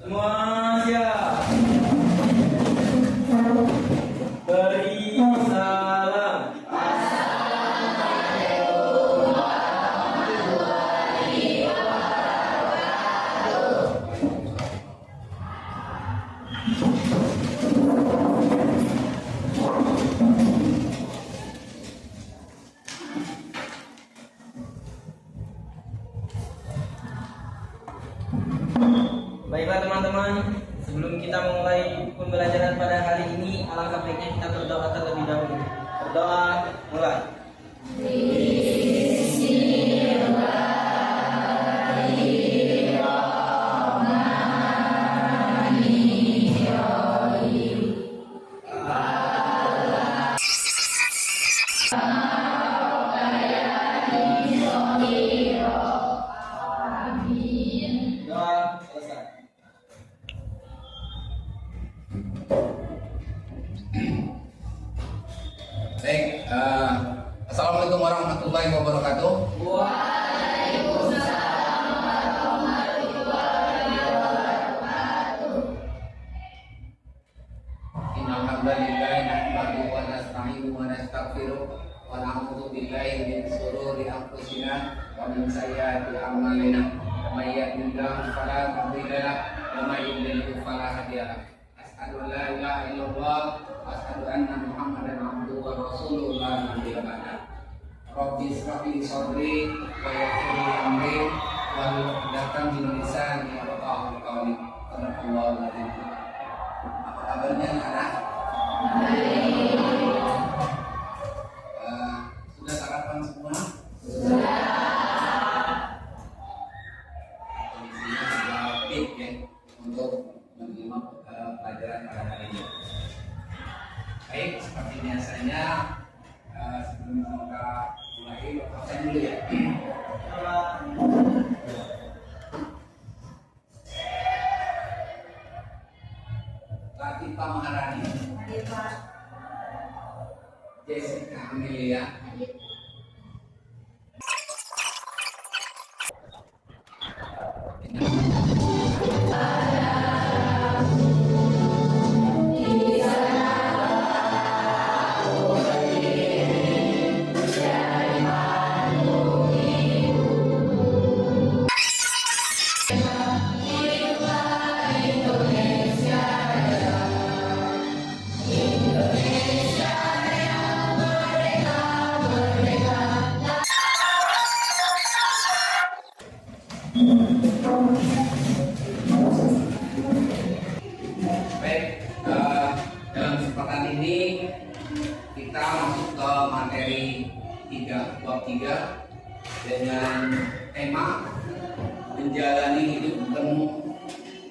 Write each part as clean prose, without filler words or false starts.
Semua siap. Beri salam. Baiklah teman-teman, sebelum kita memulai pembelajaran pada hari ini, alangkah baiknya kita berdoa terlebih dahulu. Berdoa, mulai. Doa selesai. Baik, Assalamualaikum warahmatullahi wabarakatuh. Innal hamdalillah nahmaduhu wa nasta'inuhu wa nastaghfiruh wa na'udzu billahi min shururi anfusina wa min sayyiati a'malina. May yahdihillahu fala mudilla lahu wa may yudlil fala hadiya lahu. Asyhadu an la ilaha illallah wa asyhadu anna Muhammadan abduhu wa rasuluhu la nabiyya ba'da. Rabbi ishrah li sadri wa yassir li amri wahlul 'uqdatam min lisani yafqahu qawli. Allahu akbar. Apa kabarnya anak? Sudah sarapan semua? Kondisinya sudah fit ya untuk menerima pelajaran pada hari ini. Baik, seperti biasanya sebelum kita mulai, absen dulu ya. Latifah Maharani, Jessica Amelia, baik, dalam kesempatan ini kita masuk ke materi 3 bab 3 dengan tema menjalani hidup penuh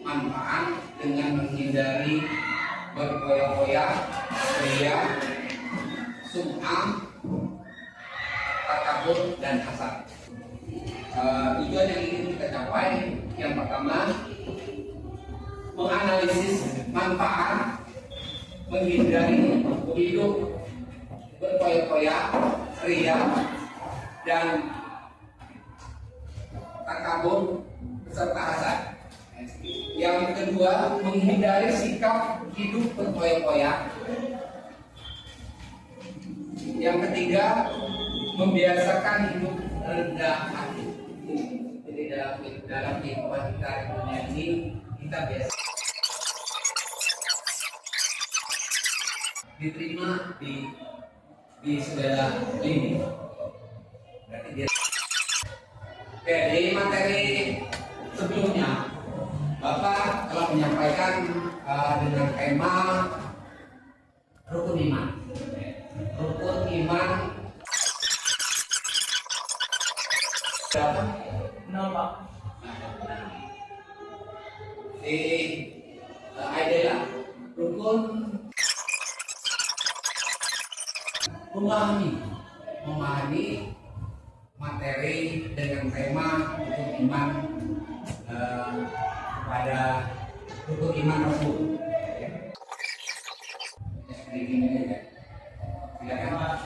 manfaat dengan menghindari berkoyak-koyak, ria, sum'ah, takabur dan hasad. Tujuan yang ingin kita capai yang pertama, menganalisis manfaat menghindari hidup berkoyak-koyak, ria, dan takabur beserta hasad. Yang kedua, menghindari sikap hidup berkoyak-koyak. Yang ketiga, membiasakan hidup rendah hati. Jadi dalam kehidupan kita di dunia ini, kita biasa diterima di segala lini. Berarti dia. Oke, di materi sebelumnya Bapak telah menyampaikan dengan tema rukun iman. Rukun iman berapa? 0 Pak. Di adalah rukun memahami materi dengan tema rukun iman pada rukun iman Rasul. Begini ya. Silakan.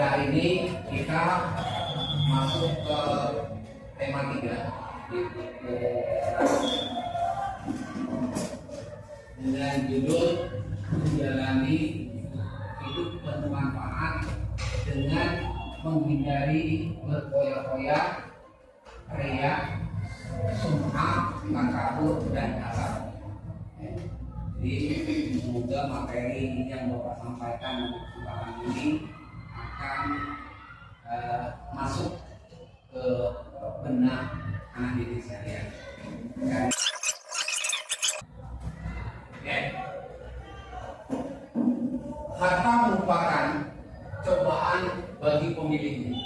Pada ini kita masuk ke tema 3 dengan judul menjalani hidup bermanfaat dengan menghindari berkoyak-koyak, riya, sum'ah, takabur, dan hasad. Jadi semoga materi ini yang Bapak sampaikan di kesempatan ini akan masuk ke benak anak didik sekalian. Harta merupakan cobaan bagi pemiliknya.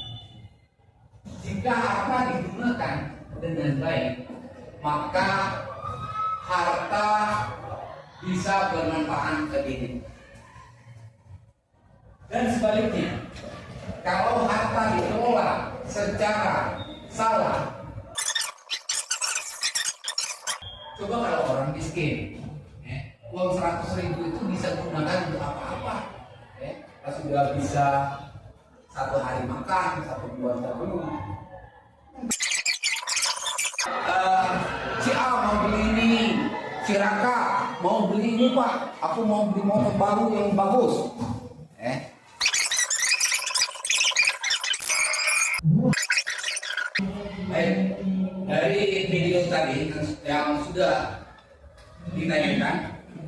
Jika harta digunakan dengan baik, maka harta bisa bermanfaat ke diri. Dan sebaliknya, kalau harta dikelola secara salah, coba kalau orang miskin, uang 100.000 itu bisa digunakan untuk apa-apa. Sudah bisa 1 hari makan, 1 bulan sabun. Si A mau beli ini, si Raka mau beli ini Pak, aku mau beli motor baru yang bagus. Dari video tadi yang sudah ditayangkan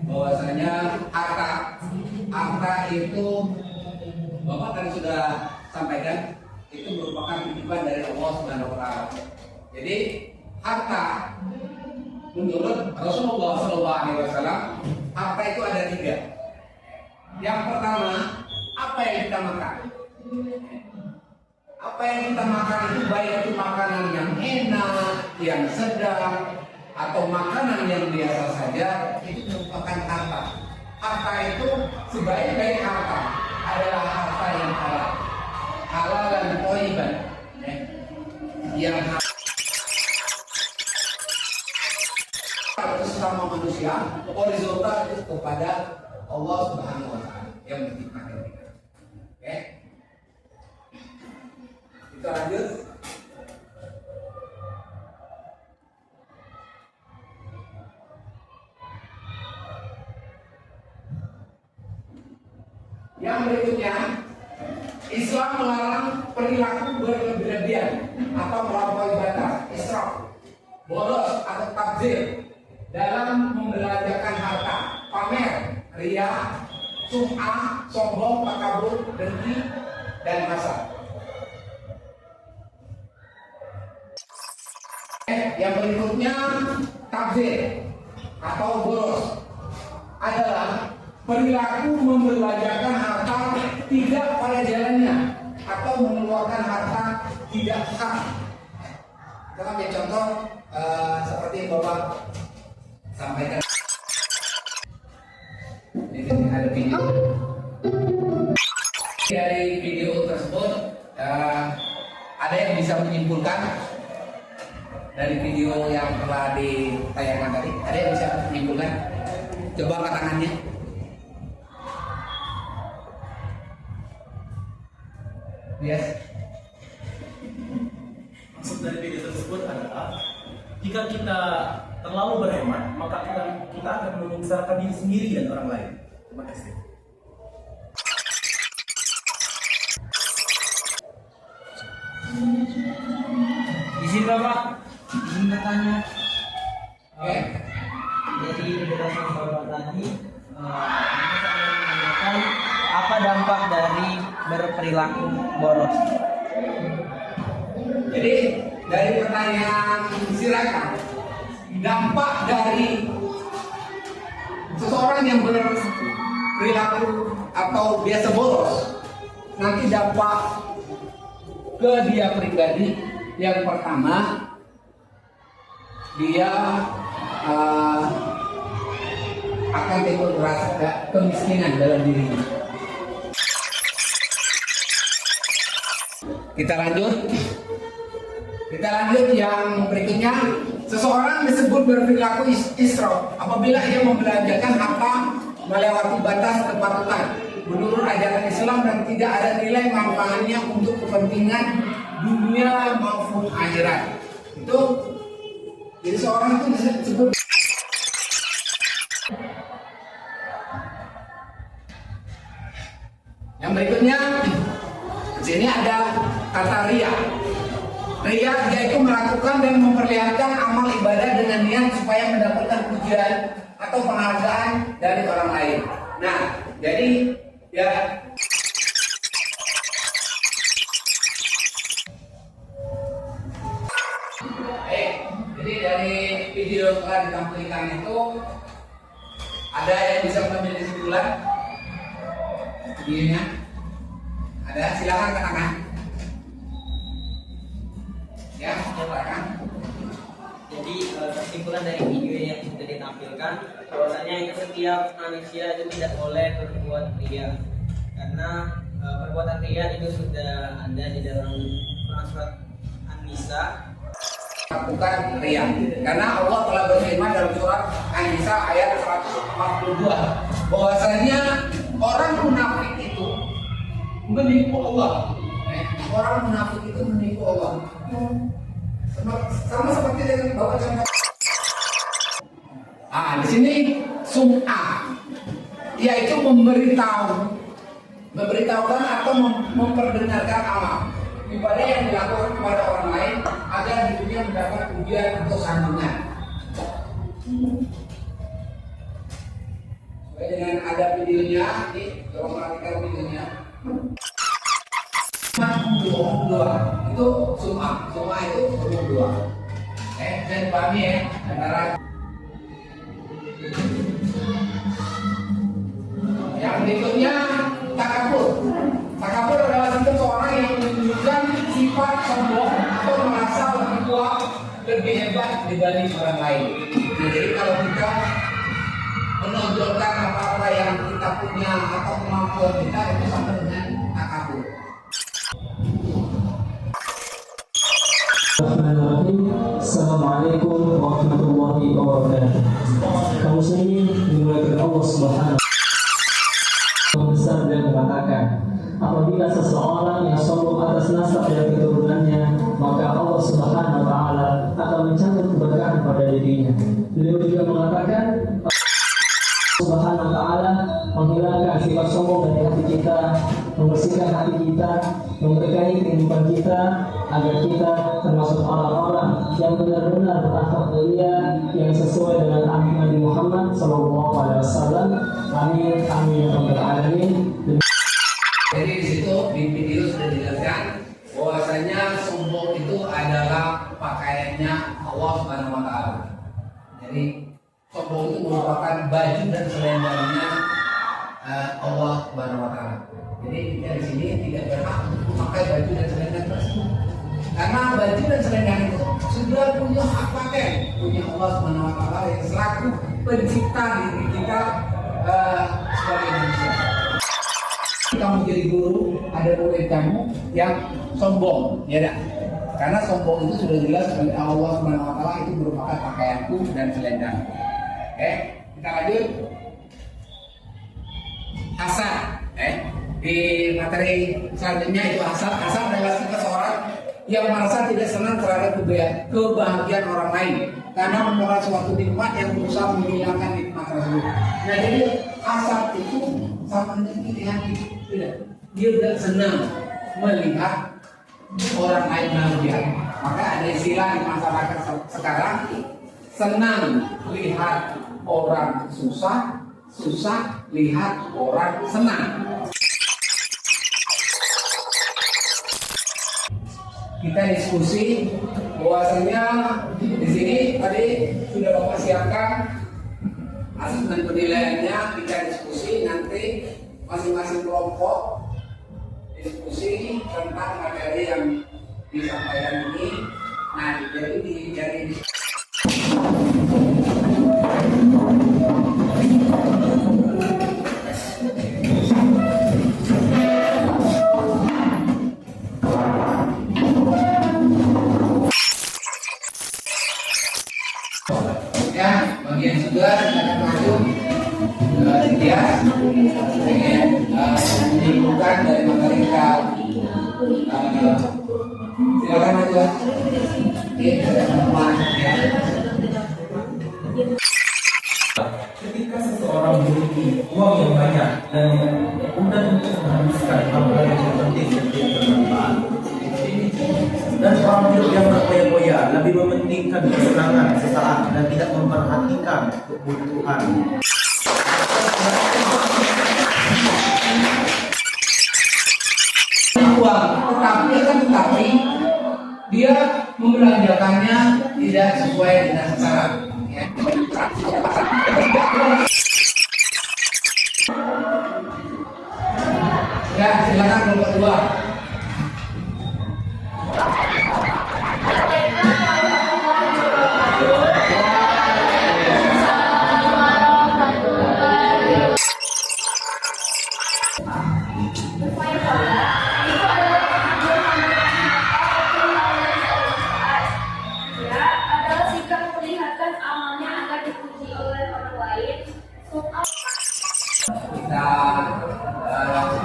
bahwasanya harta itu Bapak tadi sudah sampaikan itu merupakan titipan dari Allah Subhanahu wa taala. Jadi harta menurut Rasulullah SAW, harta itu ada 3. Yang pertama, apa yang kita makan. Apa yang kita makan itu baik itu makanan yang enak, yang sedang, atau makanan yang biasa saja, itu merupakan harta. Harta itu sebaik-baik harta adalah harta yang halal, halal dan thayyiban, yang sesama manusia horizontal itu kepada Allah Subhanahu wa taala yang menciptakan kita. Kita lanjut. Yang berikutnya, Islam melarang perilaku berlebihan atau melampaui batas, israf, boros atau tabdzir dalam membelanjakan harta, pamer, riya, sum'ah, sombong, takabur, dengki, dan hasad. Yang berikutnya, tabdzir atau boros adalah perilaku membelanjakan harta tidak pada jalannya atau mengeluarkan harta tidak hak. Kita ambil contoh seperti yang Bapak sampaikan. Ini ada video. Dari video tersebut ada yang bisa menyimpulkan dari video yang telah ditayangkan tadi. Ada yang bisa menyimpulkan? Coba angkat tangannya. Yes. Maksud dari video tersebut adalah jika kita terlalu berhemat, maka kita akan membesarkan diri sendiri dan orang lain. Terima kasih. Izin Bapak, izin bertanya. Oke. Jadi berdasarkan Bapak tadi, ini saya menanyakan apa dampak dari berperilaku boros? Jadi dari pertanyaan silakan, dampak dari seseorang yang berperilaku atau biasa boros, nanti dampak ke dia pribadi. Yang pertama, dia akan timbul rasa kemiskinan dalam dirinya. Kita lanjut yang berikutnya. Seseorang disebut berperilaku israf apabila ia membelanjakan harta melewati batas kepatutan menurut ajaran Islam dan tidak ada nilai manfaatnya untuk kepentingan dunia maupun akhirat. Itu jadi seorang itu disebut. Yang berikutnya di sini ada kata riya. Riya yaitu melakukan dan memperlihatkan amal ibadah dengan niat supaya mendapatkan pujian atau penghargaan dari orang lain. Nah, jadi ya jadi dari video yang telah ditampilkan itu ada yang bisa mengambil kesimpulan videonya? Ada, silakan katakan. Ya, silakan. Jadi kesimpulan dari video yang sudah ditampilkan bahwasanya itu setiap manusia itu tidak boleh berbuat riya, karena perbuatan riya itu sudah ada di dalam surat An-Nisa. Lakukan riya, karena Allah telah berfirman dalam surat An-Nisa ayat 142 bahwasanya orang munafik itu menipu Allah. Orang munafik itu menipu Allah. Sama seperti dengan bawa contoh. Di sini sum'ah, yaitu memberitahukan atau memperdengarkan amal ibadah yang dilakukan kepada orang lain agar dirinya mendapat pujian atau sanjungan. Dengan ada videonya, nih, tolong perhatikan videonya. Dua itu sum'ah itu dua. Dan pahami ya antara. Yang berikutnya takabur. Takabur adalah seseorang yang menunjukkan sifat sombong atau merasa lebih kuat, lebih hebat dibanding orang lain. Nah, jadi kalau kita menonjolkan apa-apa yang kita punya atau kemampuan kita, itu sama dengan takabur. Assalamualaikum warahmatullahi wabarakatuh. Kaum muslimin dimuliakan Allah Subhanahu besar dan mengatakan, apabila seseorang yang sombong atas nasab dan keturunannya, maka Allah Subhanahu wa taala akan mencabut keberkahan pada dirinya. Beliau juga mengatakan, Subhanahu wa taala menghilangkan sifat sombong dari hati kita, membersihkan hati kita, memberkahi kehidupan kita, agar kita termasuk orang-orang yang benar-benar berakhlak mulia yang sesuai dengan ahli Nabi Muhammad SAW. Amin, amin, ya rabbal alamin. Jadi di situ di video sudah dijelaskan bahwasanya sombong itu adalah pakaiannya Allah Subhanahu wa taala. Jadi sombong itu merupakan baju dan selendangnya Allah Subhanahu wa taala. Jadi kita di sini tidak berhak memakai baju dan selendang tersebut. Karena baju dan selendang itu sudah punya hak pakai, punya Allah Subhanahu wa taala yang selaku pencipta diri kita sebagai manusia. Kamu jadi guru, ada murid kamu yang sombong, ya dah. Karena sombong itu sudah jelas oleh Allah Subhanahu wa taala itu merupakan pakaianku dan selendang. Oke, kita lanjut. Hasad, di materi selanjutnya itu hasad. Hasad adalah seseorang yang merasa tidak senang terhadap kebahagiaan orang lain karena menolak suatu nikmat yang berusaha menghilangkan nikmat tersebut. Nah, jadi hasad itu sama dengan iri hati. Tidak, dia tidak senang melihat orang lain bahagia. Maka ada istilah di masyarakat sekarang, senang lihat orang susah, susah lihat orang senang. Kita diskusi bahwasanya di sini tadi sudah Bapak siapkan asesmen penilaiannya. Kita diskusi nanti masing-masing kelompok diskusi tentang materi yang disampaikan ini. Nah, jadi dari ya, bagian juga kita akan masuk dia pengen Silakan maju. Ketika seseorang memiliki uang yang banyak dan mudah untuk menghabiskan hal-hal yang tidak penting dan tidak bermanfaat, dan orang hidup yang berfoya-foya lebih mementingkan kesenangan sesaat dan tidak memperhatikan kebutuhan. Uang, tetapi dia membelanjakannya tidak sesuai dengan sasaran. Ya. Ya, silakan nomor 2.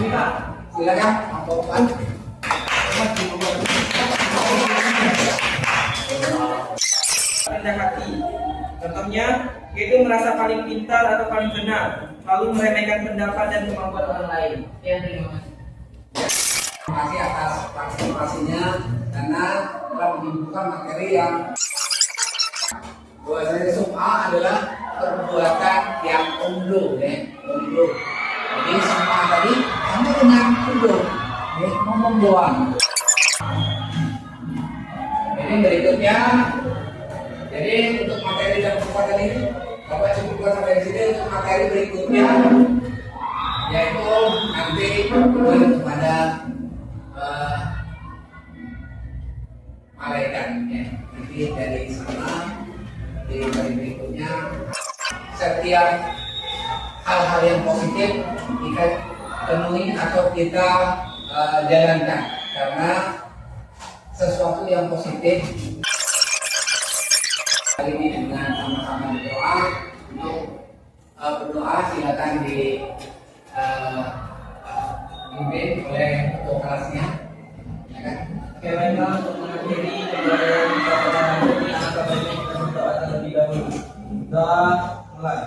Kita silakan Pak. Rendah hati. Contohnya, yaitu merasa paling pintar atau paling benar, lalu meremehkan pendapat dan kemampuan orang lain. Ya, terima kasih. Terima kasih atas partisipasinya karena telah menyebutkan materi yang bahwasanya sum'ah adalah perbuatan yang unduh, ya, unduh. Jadi sum'ah tadi sama dengan unduh, ya, ngomong doang. Ini berikutnya. Jadi untuk materi dan kesempatan ini, Bapak cukupkan sampai di sini. Untuk materi berikutnya, yaitu nanti kepada malaikat, ya. Jadi dari sana di materi berikutnya, setiap hal-hal yang positif kita penuhi atau kita jalankan, karena sesuatu yang positif. Kali ini dengan sama-sama berdoa. Untuk berdoa silakan dipimpin oleh ketua kelasnya. Baiklah, untuk mengakhiri pembelajaran kita pada hari ini, maka baiknya kita berdoa terlebih dahulu. Doa mulai.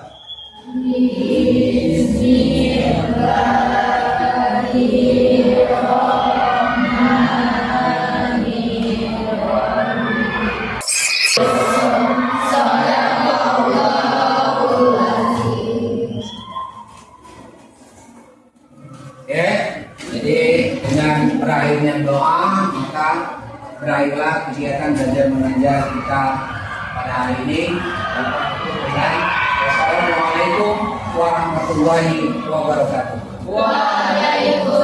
Ya, jadi dengan berakhirnya doa, maka berakhirlah kegiatan belajar mengajar kita pada hari ini. Wassalamualaikum warahmatullahi wabarakatuh. Waalaikumsalam.